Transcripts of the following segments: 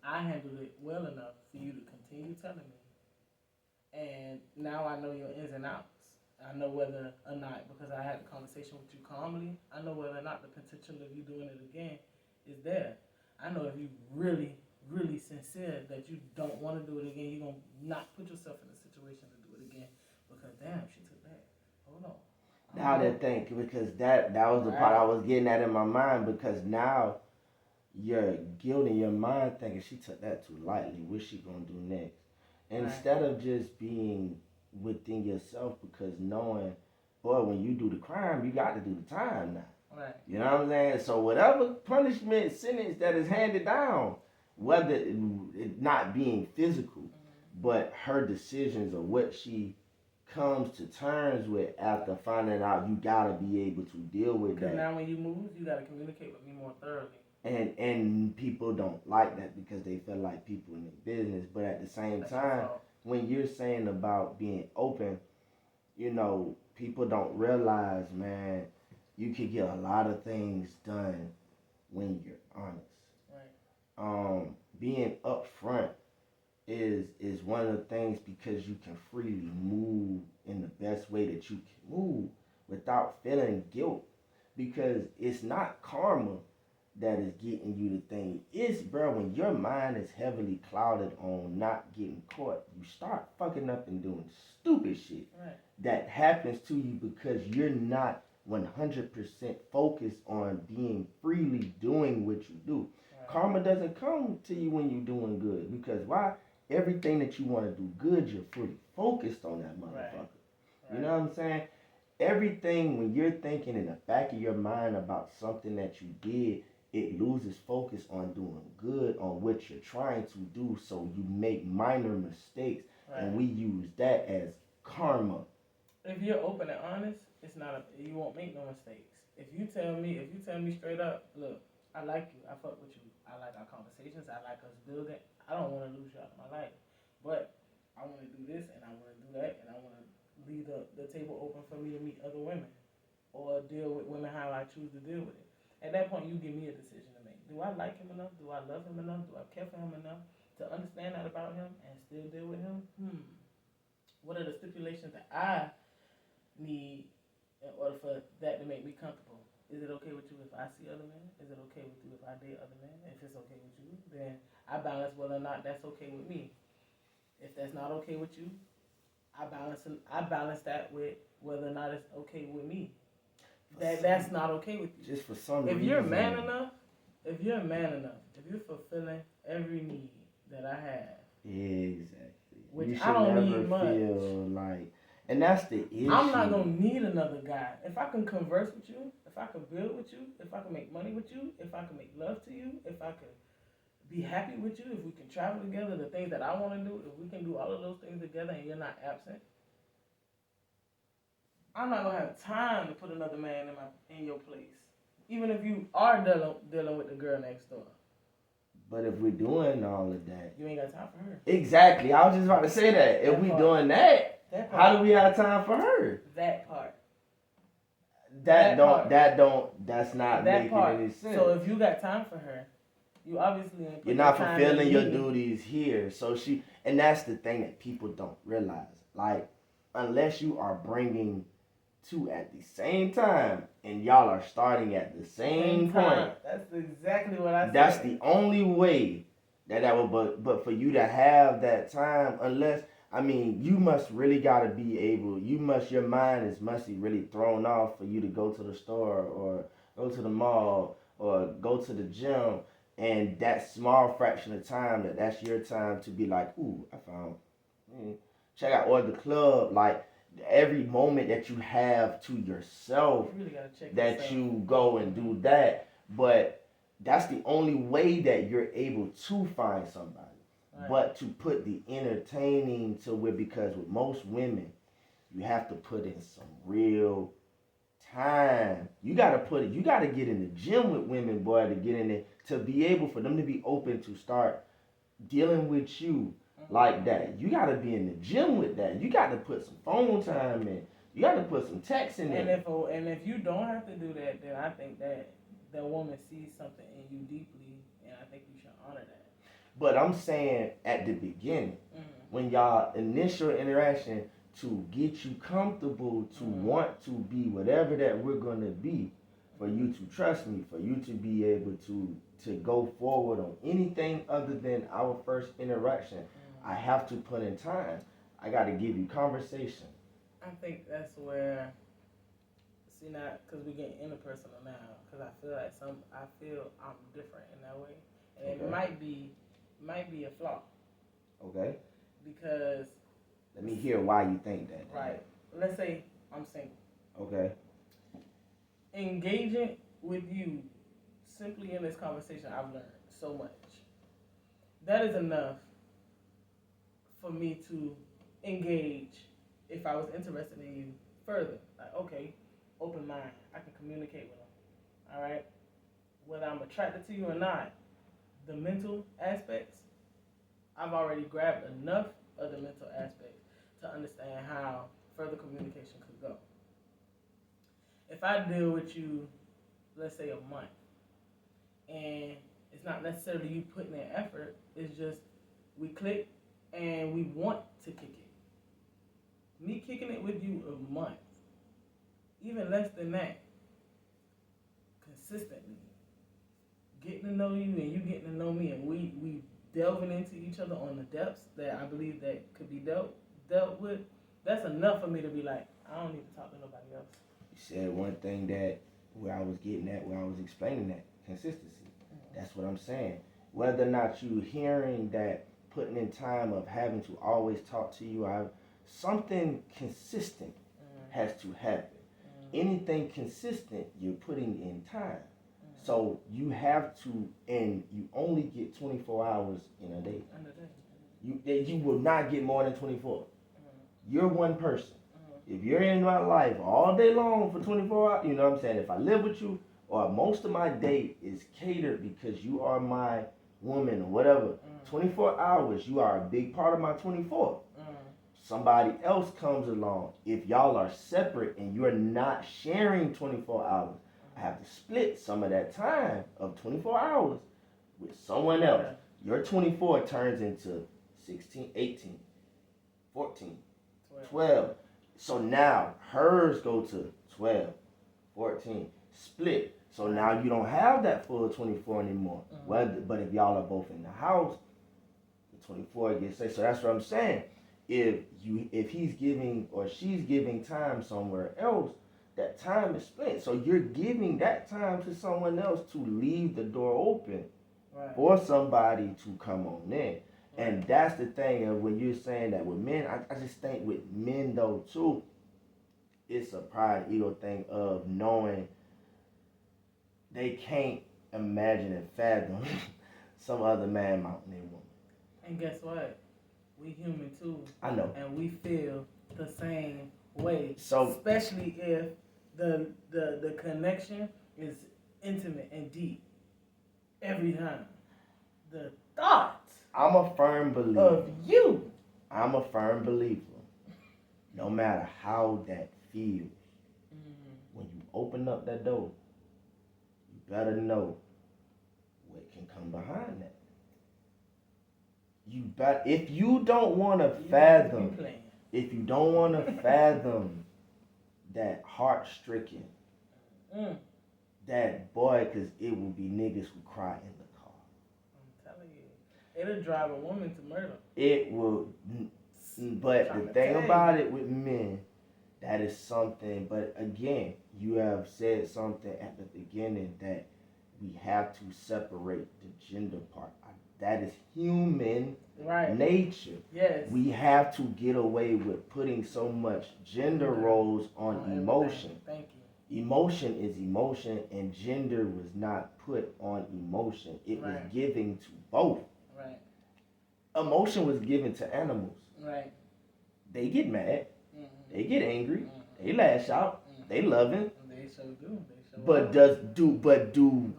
I handled it well enough for you to continue telling me. And now I know your ins and outs. I know whether or not, because I had a conversation with you calmly, I know whether or not the potential of you doing it again is there. I know if you really, really sincere that you don't want to do it again, you're going to not put yourself in a situation to do it again because, damn, she took that. Hold on. Now to think, because that was the part I was getting at in my mind, because now your guilt in your mind thinking she took that too lightly. What's she gonna do next? Instead of just being within yourself, because knowing, boy, when you do the crime, you got to do the time now. Right. You know what I'm saying? So whatever punishment sentence that is handed down, whether it not being physical, but her decisions or what she comes to terms with after finding out, you gotta be able to deal with that. Because now when you move, you gotta communicate with me more thoroughly. And people don't like that because they feel like people in their business. But at the same time, when you're saying about being open, you know, people don't realize, man, you can get a lot of things done when you're honest. Right. Being upfront is one of the things, because you can freely move in the best way that you can move without feeling guilt, because it's not karma that is getting you the thing. It's, bro, when your mind is heavily clouded on not getting caught, you start fucking up and doing stupid shit. Right. That happens to you because you're not 100% focused on being freely doing what you do. Right. Karma doesn't come to you when you're doing good, because why? Everything that you want to do good, you're fully focused on that motherfucker. Right. You know what I'm saying? Everything, when you're thinking in the back of your mind about something that you did, it loses focus on doing good, on what you're trying to do, so you make minor mistakes. Right. And we use that as karma. If you're open and honest, it's not you won't make no mistakes. If you tell me straight up, look, I like you, I fuck with you, I like our conversations, I like us building, I don't want to lose you out of my life, but I want to do this and I want to do that, and I want to leave the table open for me to meet other women or deal with women how I choose to deal with it. At that point, you give me a decision to make. Do I like him enough? Do I love him enough? Do I care for him enough to understand that about him and still deal with him? What are the stipulations that I need in order for that to make me comfortable? Is it okay with you if I see other men? Is it okay with you if I date other men? If it's okay with you, then I balance whether or not that's okay with me. If that's not okay with you, I balance that with whether or not it's okay with me. That's not okay with you. Just for some reason. If you're a man enough, if you're fulfilling every need that I have. Exactly. Which you I don't never need much. Feel like, and that's the issue. I'm not gonna need another guy. If I can converse with you, if I can build with you, if I can make money with you, if I can make love to you, if I can be happy with you, if we can travel together, the things that I want to do, if we can do all of those things together and you're not absent, I'm not gonna have time to put another man in your place. Even if you are dealing with the girl next door. But if we're doing all of that, you ain't got time for her. Exactly. I was just about to say that. If we doing that, how do we have time for her? That part. That's not making any sense. So if you got time for her, you obviously you're not fulfilling your duties here. So and that's the thing that people don't realize. Like, unless you are bringing two at the same time and y'all are starting at the same point. That's exactly what I said. That's the only way that will, but for you to have that time, unless, I mean, you must really gotta be able, your mind must be really thrown off for you to go to the store or go to the mall or go to the gym, and that small fraction of time that's your time to be like, ooh, I found, check out, or the club, like, every moment that you have to yourself, you really that yourself. You go and do that. But that's the only way that you're able to find somebody. Right. But to put the entertaining to where, because with most women, you have to put in some real time. You gotta get in the gym with women, boy, to get in there, to be able for them to be open to start dealing with you like that. You gotta be in the gym with that. You gotta put some phone time in. You gotta put some text in there. And if you don't have to do that, then I think that the woman sees something in you deeply, and I think you should honor that. But I'm saying at the beginning, when y'all initial interaction to get you comfortable to want to be whatever that we're gonna be, for you to trust me, for you to be able to go forward on anything other than our first interaction, I have to put in time. I got to give you conversation. I think that's where, see now, because we get interpersonal now, because I feel I'm different in that way, and it might be a flaw. Okay. Because. Let me hear why you think that. Right. Let's say I'm single. Okay. Engaging with you simply in this conversation, I've learned so much. That is enough for me to engage if I was interested in you further. Like, okay, open mind. I can communicate with them. All right? Whether I'm attracted to you or not, the mental aspects, I've already grabbed enough of the mental aspects to understand how further communication could go. If I deal with you, let's say a month, and it's not necessarily you putting in effort, it's just we click and we want to kick it. Me kicking it with you a month, even less than that, consistently, getting to know you and you getting to know me, and we delving into each other on the depths that I believe that could be dealt with, that's enough for me to be like, I don't need to talk to nobody else. You said one thing that where I was getting at, where I was explaining that consistency. That's what I'm saying. Whether or not you hearing that, putting in time of having to always talk to you, something consistent has to happen. Anything consistent, you're putting in time. So you have to, and you only get 24 hours in a day. You will not get more than 24. You're one person. If you're in my life all day long for 24 hours, you know what I'm saying? If I live with you, or most of my day is catered because you are my woman or whatever, 24 hours, you are a big part of my 24. Somebody else comes along. If y'all are separate and you're not sharing 24 hours, I have to split some of that time of 24 hours with someone else. Your 24 turns into 16, 18, 14, 12. So now hers go to 12, 14, split. So now you don't have that full 24 anymore. But if y'all are both in the house, the 24 gets saved. So that's what I'm saying. If he's giving or she's giving time somewhere else, that time is split. So you're giving that time to someone else to leave the door open for somebody to come on in. And that's the thing of when you're saying that with men, I just think with men though too, it's a pride and ego thing of knowing they can't imagine and fathom some other man mounting a woman. And guess what? We human too. I know. And we feel the same way. So especially if the connection is intimate and deep. Every time. The thought I'm a firm believer of you. I'm a firm believer. No matter how that feels, when you open up that door, you better know what can come behind that. If you don't want to fathom, if you don't want to fathom that heart-stricken, that boy, because it will be niggas who cry in the car. I'm telling you, it'll drive a woman to murder. It will, but the thing about it with men, that is something, but again, you have said something at the beginning that we have to separate the gender part. That is human nature. Yes. We have to get away with putting so much gender roles on emotion. Thank you. Emotion is emotion, and gender was not put on emotion. It was given to both. Right. Emotion was given to animals. Right. They get mad. They get angry. They lash out. They loving. They so do. But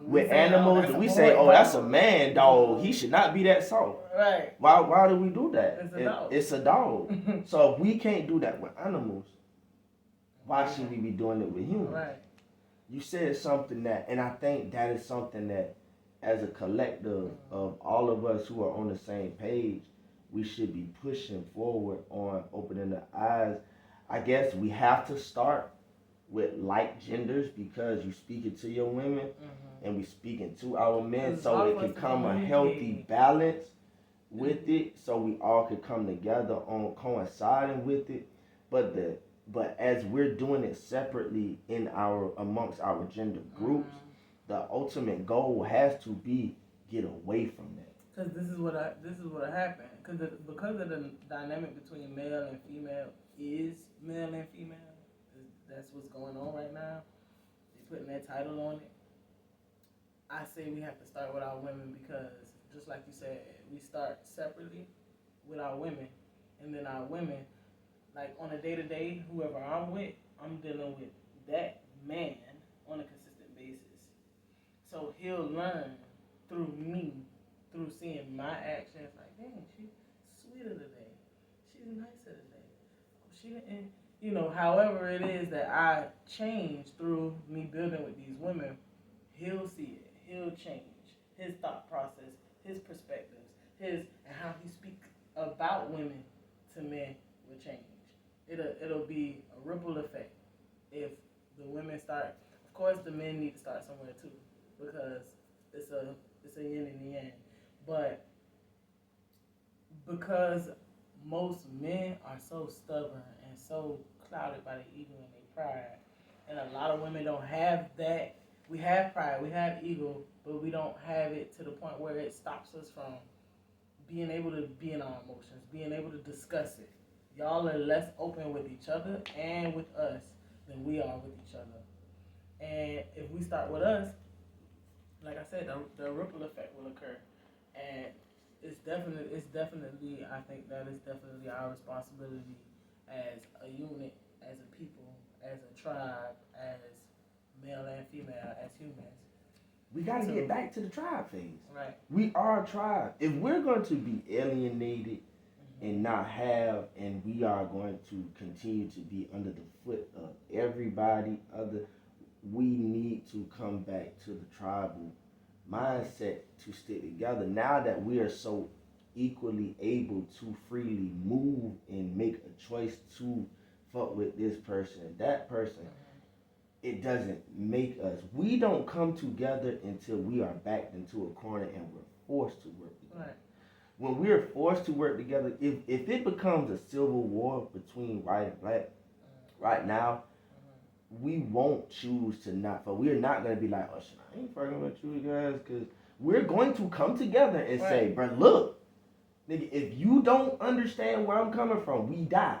with animals, we say, oh, that's a man, dog. He should not be that soft. Right. Why do we do that? It's a dog. It's a dog. So if we can't do that with animals, why should we be doing it with humans? Right. You said something that, and I think that is something that, as a collective of all all of us who are on the same page, we should be pushing forward on opening the eyes. I guess we have to start with like genders because you speaking to your women and we speaking to our men, so it can come a healthy balance with it, so we all could come together on coinciding with it. But as we're doing it separately in our amongst our gender groups, the ultimate goal has to be get away from that. Because this is what happened. Because of the dynamic between male and female is male and female. That's what's going on right now. They're putting that title on it. I say we have to start with our women because, just like you said, we start separately with our women, and then our women, like on a day-to-day, whoever I'm with, I'm dealing with that man on a consistent basis. So he'll learn through me, through seeing my actions, like, dang, she's sweeter today. She's nicer today. She didn't, however it is that I change through me building with these women, he'll see it. He'll change. His thought process, his perspectives, and how he speaks about women to men will change. It'll be a ripple effect if the women start. Of course, the men need to start somewhere too, because it's a yin and yang. But because most men are so stubborn and so clouded by their ego and their pride, and a lot of women don't have that. We have pride, we have ego, but we don't have it to the point where it stops us from being able to be in our emotions, being able to discuss it. Y'all are less open with each other and with us than we are with each other. And if we start with us, like I said, the ripple effect will occur. And it's definitely, I think that is definitely our responsibility as a unit, as a people, as a tribe, as male and female, as humans. We got to get back to the tribe phase. Right. We are a tribe. If we're going to be alienated and not have, and we are going to continue to be under the foot of everybody other, we need to come back to the tribal mindset to stick together. Now that we are so equally able to freely move and make a choice to fuck with this person and that person, it doesn't make us. We don't come together until we are backed into a corner and we're forced to work together. Right. When we're forced to work together, if it becomes a civil war between white and black right now, we won't choose to not fuck. We're not going to be like, oh shit, I ain't fucking with you guys, because we're going to come together and say, bro, look, nigga, if you don't understand where I'm coming from, we die.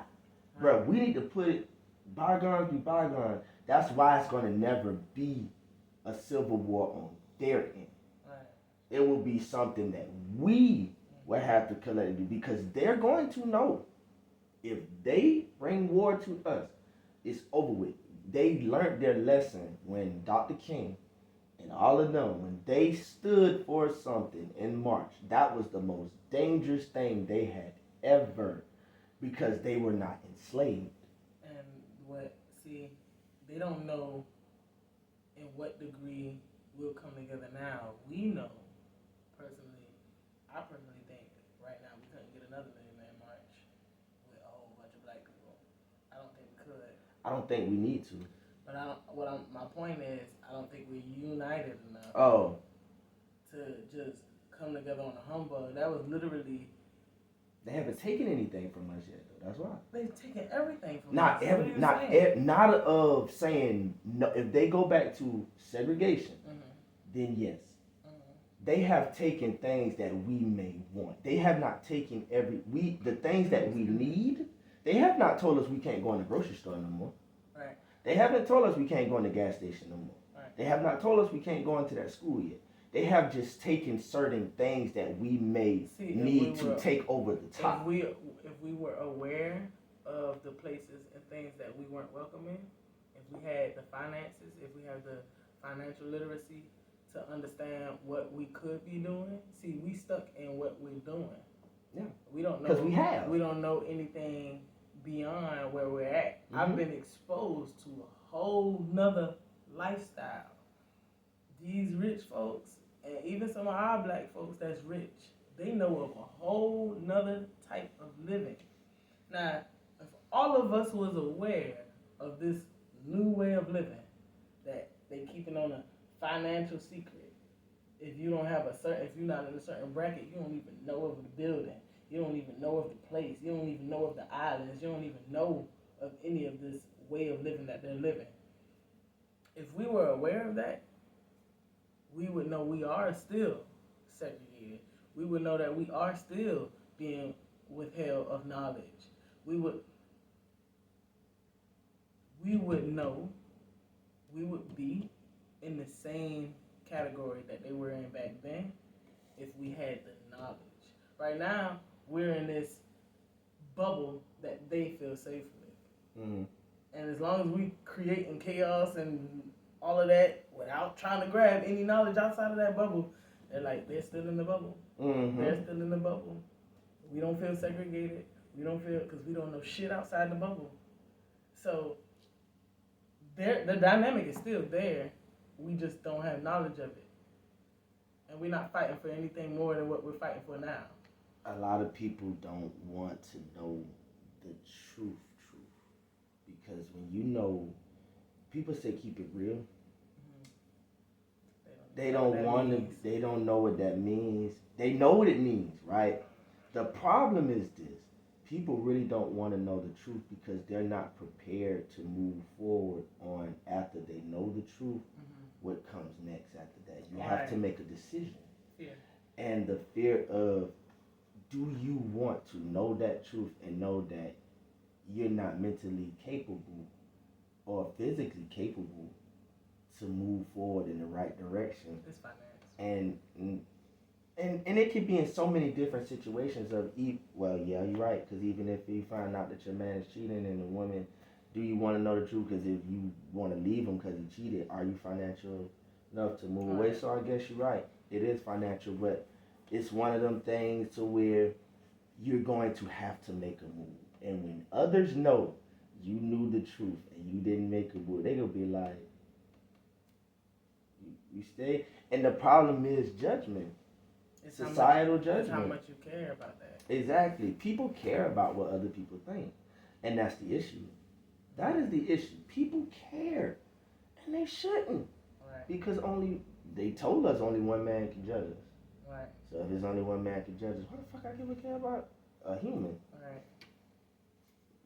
Bro, we need to put it, bygones be bygones. That's why it's going to never be a civil war on their end. Right. It will be something that we will have to collectively do, because they're going to know if they bring war to us, it's over with. They learned their lesson when Dr. King and all of them, when they stood for something in March. That was the most dangerous thing they had ever, because they were not enslaved. And they don't know in what degree we'll come together now. We know, I personally think right now we couldn't get another Million Man March with a whole bunch of black people. I don't think we could. I don't think we need to. But my point is, I don't think we're united enough to just come together on a humbug. That was literally... They haven't taken anything from us yet, though. That's why. They've taken everything from us. Not of saying no. If they go back to segregation, then yes. They have taken things that we may want. They have not taken the things that we need. They have not told us we can't go in the grocery store no more. Right. They haven't told us we can't go in the gas station no more. Right. They have not told us we can't go into that school yet. They have just taken certain things that we may need to take over the top. If we were aware of the places and things that we weren't welcome in, if we had the finances, if we had the financial literacy to understand what we could be doing, we stuck in what we're doing. Yeah. We don't know. Because we have. We don't know anything beyond where we're at. I've been exposed to a whole nother lifestyle. These rich folks, and even some of our black folks that's rich, they know of a whole nother type of living. Now, if all of us was aware of this new way of living that they keeping on a financial secret, if you don't have if you're not in a certain bracket, you don't even know of the building, you don't even know of the place, you don't even know of the islands, you don't even know of any of this way of living that they're living. If we were aware of that, we would know we are still segregated. We would know that we are still being withheld of knowledge. We would know, we would be in the same category that they were in back then if we had the knowledge. Right now, we're in this bubble that they feel safe with. Mm-hmm. And as long as we creating chaos and all of that without trying to grab any knowledge outside of that bubble, they're still in the bubble. Mm-hmm. They're still in the bubble. We don't feel segregated. We don't feel, because we don't know shit outside the bubble. So the dynamic is still there. We just don't have knowledge of it. And we're not fighting for anything more than what we're fighting for now. A lot of people don't want to know the truth. Because when you know, people say keep it real. They don't want to, they don't know what that means. They know what it means, right? The problem is this. People really don't want to know the truth because they're not prepared to move forward on after they know the truth, what comes next after that. You have to make a decision. Fear. And the fear of, do you want to know that truth and know that you're not mentally capable or physically capable to move forward in the right direction? It's finance. And it could be in so many different situations of, well, yeah, you're right, because even if you find out that your man is cheating and a woman, do you want to know the truth? Because if you want to leave him because he cheated, are you financial enough to move away? So I guess you're right. It is financial, but it's one of them things to where you're going to have to make a move. And when others know you knew the truth and you didn't make a move, they're going to be like, you stay. And the problem is judgment. It's societal judgment. It's how much you care about that. Exactly. People care about what other people think. And that's the issue. That is the issue. People care. And they shouldn't. Right. Because they told us only one man can judge us. Right. So if there's only one man can judge us, why the fuck I give a care about a human? Right.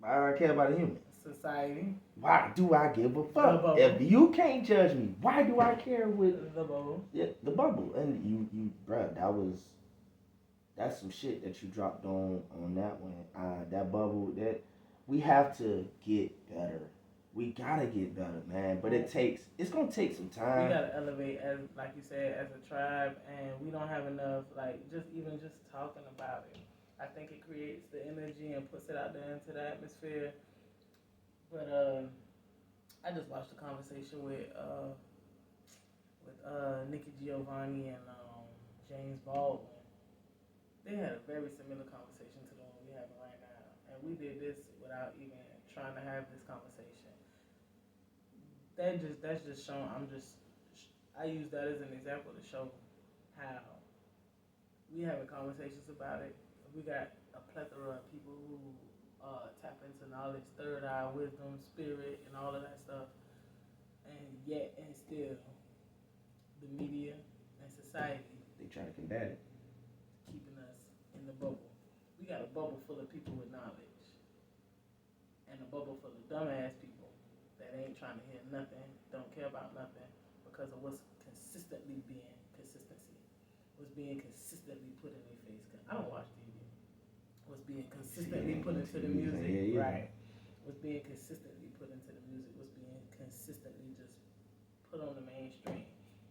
Why do I care about a human? Society. Why do I give a fuck? If you can't judge me, why do I care with the bubble? Yeah, the bubble. And you, bruh, that's some shit that you dropped on that one. That bubble, that we have to get better. We gotta get better, man. But it's gonna take some time. We gotta elevate, as like you said, as a tribe, and we don't have enough, just talking about it. I think it creates the energy and puts it out there into the atmosphere. But I just watched a conversation with Nikki Giovanni and James Baldwin. They had a very similar conversation to the one we're having right now, and we did this without even trying to have this conversation. That's just showing. I use that as an example to show how we having conversations about it. We got a plethora of people who tap into knowledge, third eye, wisdom, spirit, and all of that stuff, and still the media and society, they try to combat it, keeping us in the bubble. We got a bubble full of people with knowledge, and a bubble full of dumbass people that ain't trying to hear nothing, don't care about nothing, because of what's consistently being consistency, what's being consistently put in their face. I don't watch TV. What's being consistently put into the music, right? What's being consistently put into the music, what's being consistently just put on the mainstream.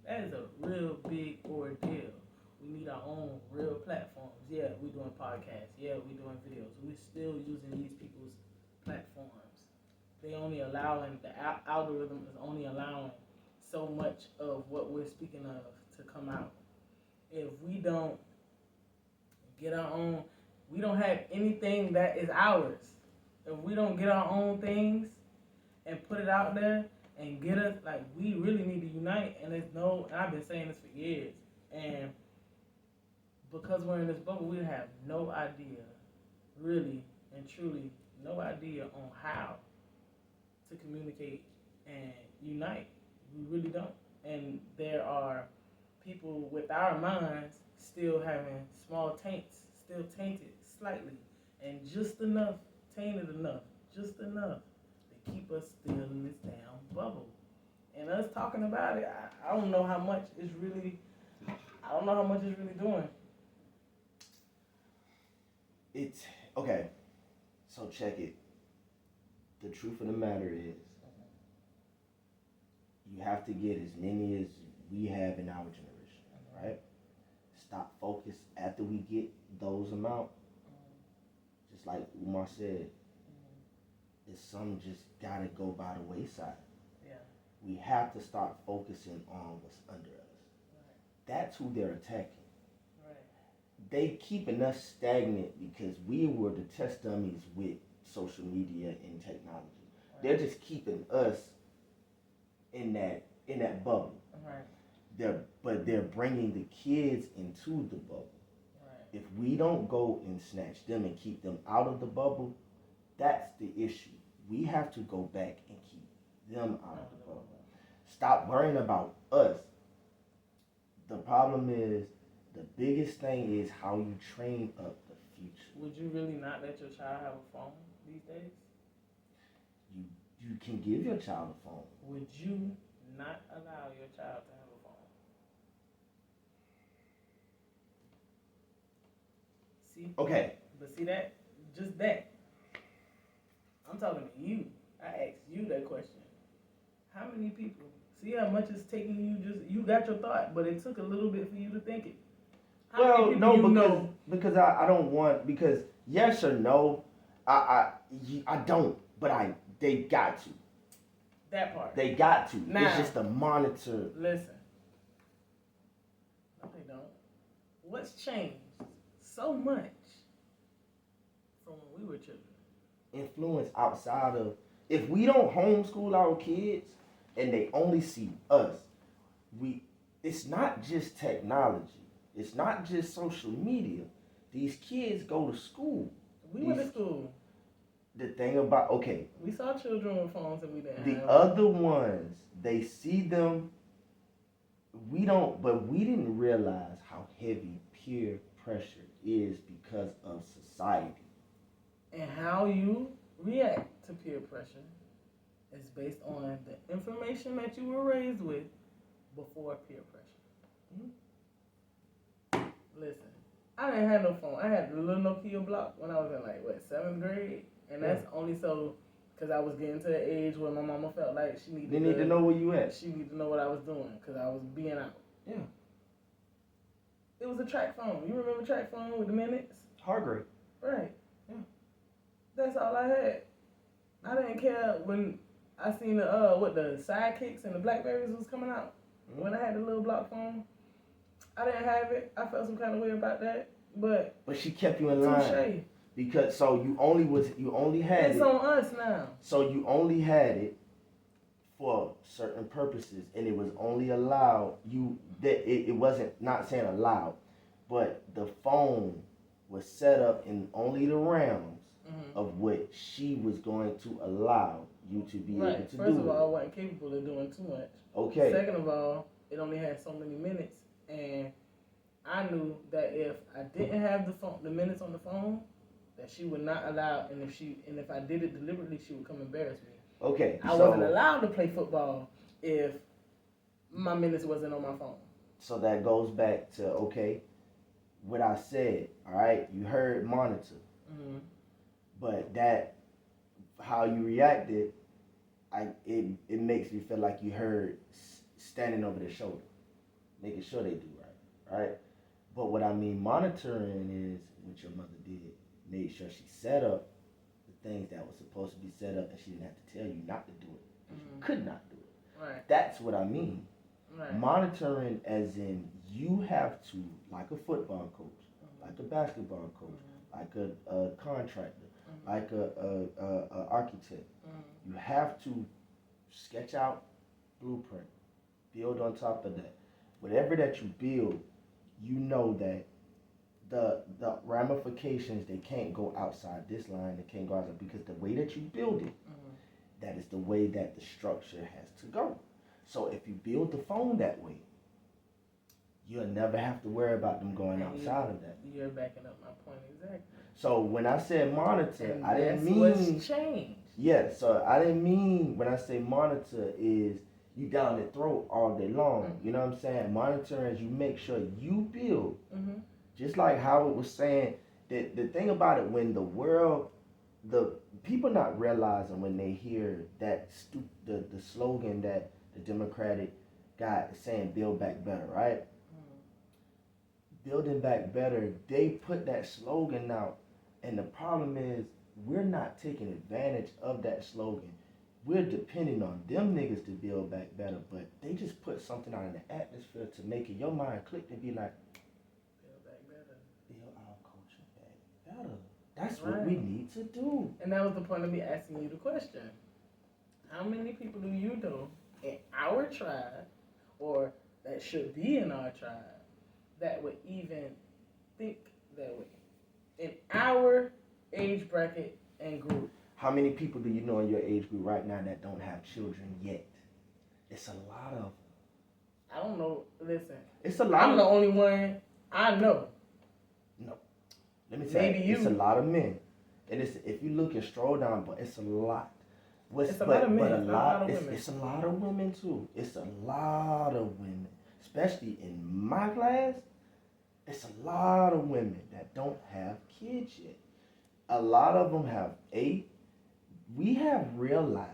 That is a real big ordeal. We need our own real platforms. Yeah, we're doing podcasts. Yeah, we're doing videos. We're still using these people's platforms. They only allowing, the algorithm is only allowing so much of what we're speaking of to come out. If we don't get our own, we don't have anything that is ours. If we don't get our own things and put it out there and get us, we really need to unite. And I've been saying this for years. And because we're in this bubble, we have no idea, really and truly, no idea on how to communicate and unite. We really don't. And there are people with our minds still having small taints, still tainted slightly, and just enough, tainted enough, just enough to keep us still in this damn bubble. And us talking about it, I don't know how much is really, I don't know how much it's really doing. It's okay. So check it. The truth of the matter is, you have to get as many as we have in our generation, right? Stop focus after we get those amount. Just like Umar said, it's some just gotta go by the wayside. Yeah. We have to start focusing on what's under us. Right. That's who they're attacking. Right. They keeping us stagnant because we were the test dummies with social media and technology. Right. They're just keeping us in that bubble. Right. They're bringing the kids into the bubble. Right. If we don't go and snatch them and keep them out of the bubble, that's the issue. We have to go back and keep them out of the bubble. Stop worrying about us. The problem is, the biggest thing is how you train up the future. Would you really not let your child have a phone these days? You can give your child a phone. Would you not allow your child to have a phone? See? Okay. But see that? Just that. I'm talking to you. I asked you that question. How many people? See how much it's taking you? You got your thought, but it took a little bit for you to think it. How many people because I don't want, because yes or no, I don't, but they got to. That part. They got to. Now, it's just a monitor. Listen. No, they don't. What's changed so much from when we were children? Influence outside of, if we don't homeschool our kids and they only see us, it's not just technology. It's not just social media. These kids go to school. We went to school. The thing about, okay. We saw children with phones and we didn't. The other ones, they see them. We didn't realize how heavy peer pressure is because of society. And how you react to peer pressure is based on the information that you were raised with before peer pressure. Mm-hmm. Listen, I didn't have no phone. I had the little Nokia block when I was in 7th grade. And that's only so because I was getting to the age where my mama felt like she needed to know where you at. She needed to know what I was doing because I was being out. Yeah. It was a track phone. You remember track phone with the minutes? Hargrave. Right. Yeah. That's all I had. I didn't care when I seen the Sidekicks and the Blackberries was coming out. Mm-hmm. When I had the little block phone, I didn't have it. I felt some kind of way about that. But she kept you in line. Because you only had it. It's on us now. So you only had it for certain purposes, and it was only allowed it wasn't, not saying allowed, but the phone was set up in only the realms of what she was going to allow you to be able to do. First of all, I wasn't capable of doing too much. Okay. Second of all, it only had so many minutes, and I knew that if I didn't have the minutes on the phone, that she would not allow, and if I did it deliberately, she would come embarrass me. Okay. I wasn't allowed to play football if my minutes wasn't on my phone. So that goes back to what I said. All right, you heard monitor, but that how you reacted, it makes me feel like you heard standing over their shoulder, making sure they do right. But what I mean monitoring is what your mother did. Made sure she set up the things that were supposed to be set up, and she didn't have to tell you not to do it. You could not do it. Right. That's what I mean. Right. Monitoring as in you have to, like a football coach, like a basketball coach, like a contractor, like a architect. You have to sketch out blueprint, build on top of that. Whatever that you build, you know that the ramifications, they can't go outside this line, they can't go outside, because the way that you build it, that is the way that the structure has to go. So if you build the phone that way, you'll never have to worry about them going outside of that. You're backing up my point exactly. So when I said monitor, And I didn't mean what's changed. Yeah, so I didn't mean when I say monitor is you down the throat all day long. You know what I'm saying? Monitoring is you make sure you build. Just like Howard was saying, that the thing about it, when the world, the people not realizing when they hear that the slogan that the Democratic guy is saying, build back better, right? Building back better, they put that slogan out, and the problem is we're not taking advantage of that slogan. We're depending on them niggas to build back better, but they just put something out in the atmosphere to make it your mind click and be like, build back better. Build our culture back better. That's what we need to do. And that was the point of me asking you the question. How many people do you know in our tribe, or that should be in our tribe, that would even think that way? In our age bracket and group. How many people do you know in your age group right now that don't have children yet? It's a lot of them. I don't know. Listen. It's a lot. I'm the only one I know. No. Let me tell you. It's a lot of men. And it's, if you look and stroll down, but it's a lot. It's a lot of men. But a lot of women. It's a lot of women too. It's a lot of women. Especially in my class, it's a lot of women that don't have kids yet. A lot of them have 8. We have realized